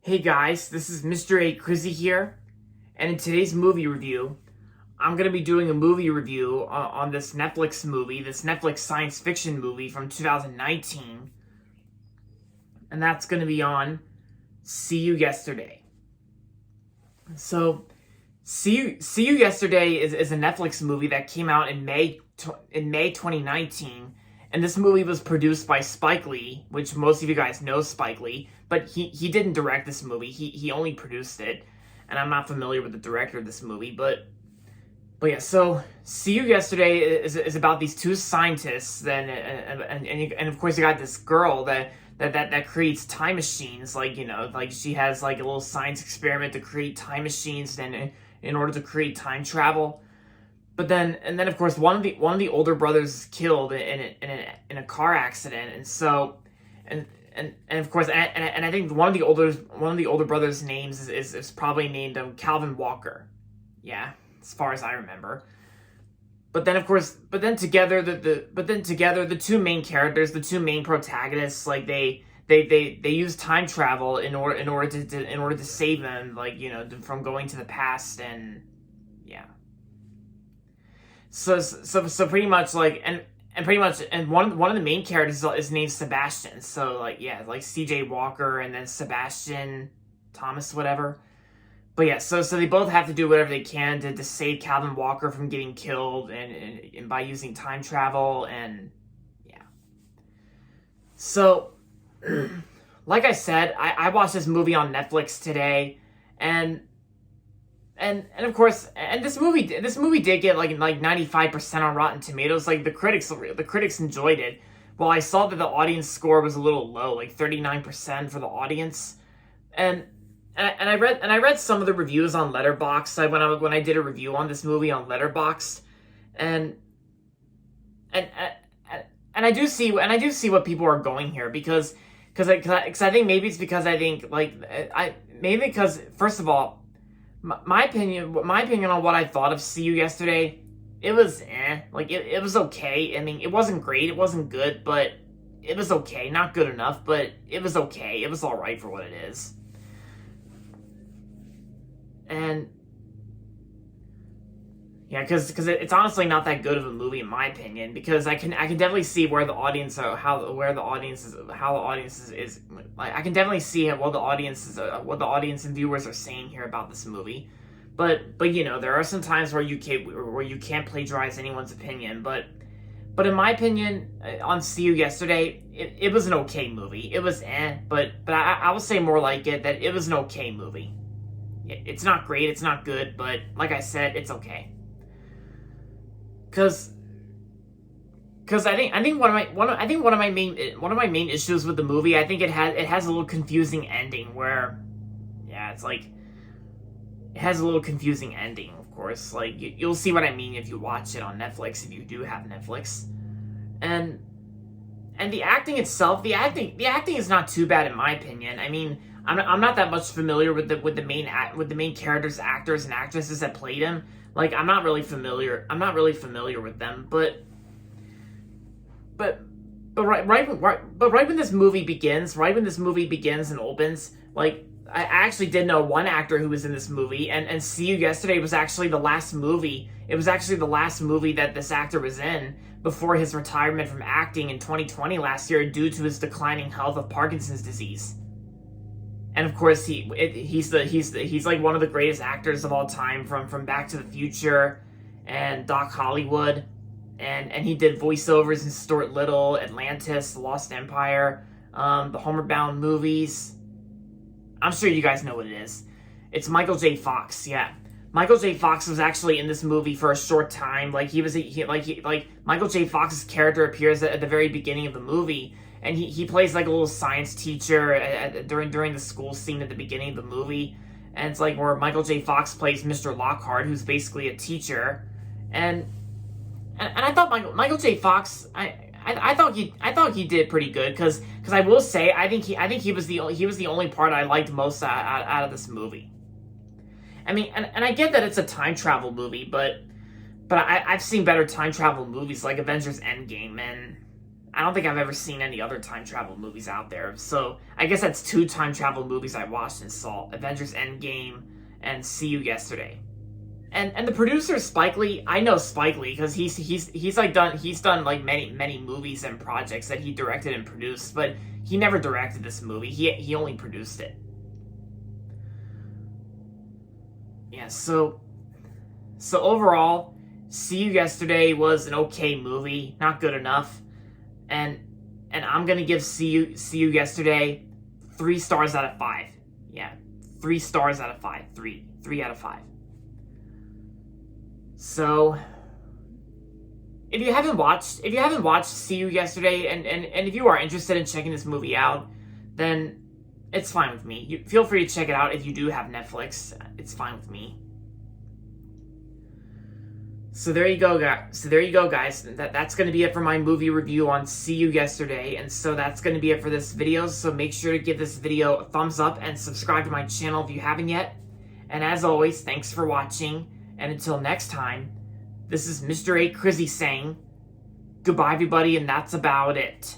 Hey guys, this is Mr. A. Crizzy here, and in today's movie review, I'm going to be doing a movie review on this Netflix science fiction movie from 2019, and that's going to be on See You Yesterday. So, See You Yesterday is a Netflix movie that came out in May 2019, and this movie was produced by Spike Lee, which most of you guys know Spike Lee, but he didn't direct this movie. He only produced it, and I'm not familiar with the director of this movie, but yeah. So See You Yesterday is about these two scientists, and of course you got this girl that creates time machines. Like she has like a little science experiment to create time machines, and in order to create time travel. But then of course one of the older brothers is killed in a car accident, and so and of course and I think one of the older brothers' names is probably named Calvin Walker, yeah, as far as I remember. But then of course together the two main characters, the two main protagonists, like they use time travel in order to save them, like, you know, from going to the past. And yeah. So pretty much, like, and one of the main characters is named Sebastian. So like, yeah, like C.J. Walker and then Sebastian Thomas, whatever. But yeah, so they both have to do whatever they can to save Calvin Walker from getting killed, and by using time travel. And yeah. So like I said, I watched this movie on Netflix today, and of course, and this movie did get like 95% on Rotten Tomatoes. Like the critics enjoyed it. Well, I saw that the audience score was a little low, like 39% for the audience. And I read some of the reviews on Letterboxd. When I did a review on this movie on Letterboxd, and and and I do see what people are going here, because I think maybe it's because I think, like, maybe because, first of all, my opinion on what I thought of See You Yesterday, it was like it was okay. I mean, it wasn't great, it wasn't good, but it was okay. Not good enough, but it was okay. It was all right for what it is. And yeah, because it's honestly not that good of a movie in my opinion. Because I can definitely see where the audience are, how the audience is like, I can definitely see what the audience and viewers are saying here about this movie. But you know, there are some times where you can't plagiarize anyone's opinion. But in my opinion, on See You Yesterday, it was an okay movie. It was but I would say more like that it was an okay movie. It's not great, it's not good, but like I said, it's okay. Cause I think one of my main issues with the movie, I think it has a little confusing ending where, yeah, it's like, it has a little confusing ending. Of course, like, you'll see what I mean if you watch it on Netflix, if you do have Netflix. And the acting itself, the acting is not too bad in my opinion. I mean, I'm not that much familiar with the main characters, actors and actresses that played him. Like, I'm not really familiar with them, but right when this movie begins, and opens, like, I actually did know one actor who was in this movie, and See You Yesterday was actually the last movie. It was actually the last movie that this actor was in before his retirement from acting in 2020 last year, due to his declining health of Parkinson's disease. And of course, he's like one of the greatest actors of all time, from Back to the Future and Doc Hollywood, and he did voiceovers in Stuart Little, Atlantis, The Lost Empire, the Homeward Bound movies. I'm sure you guys know what it is. It's Michael J. Fox. Yeah, Michael J. Fox was actually in this movie for a short time. Like, Michael J. Fox's character appears at the very beginning of the movie. And he plays like a little science teacher during the school scene at the beginning of the movie. And it's like where Michael J. Fox plays Mr. Lockhart, who's basically a teacher. And I thought Michael J. Fox, I thought he did pretty good, because I will say, I think he was the only part I liked most out of this movie. I mean, and I get that it's a time travel movie, but I've seen better time travel movies like Avengers Endgame, I don't think I've ever seen any other time travel movies out there. So I guess that's 2 time travel movies I watched and saw: Avengers Endgame and See You Yesterday. And the producer Spike Lee, I know Spike Lee because he's done like many movies and projects that he directed and produced, but he never directed this movie. He only produced it. Yeah, so overall, See You Yesterday was an okay movie, not good enough, and I'm gonna give See You Yesterday 3 stars out of 5. Yeah, 3 stars out of 5. 3 out of 5. So, if you haven't watched See You Yesterday, and if you are interested in checking this movie out, then it's fine with me. Feel free to check it out if you do have Netflix. It's fine with me. So there you go, guys. That's going to be it for my movie review on See You Yesterday, and so that's going to be it for this video. So make sure to give this video a thumbs up and subscribe to my channel if you haven't yet. And as always, thanks for watching. And until next time, this is Mr. A. Crizzy saying goodbye, everybody, and that's about it.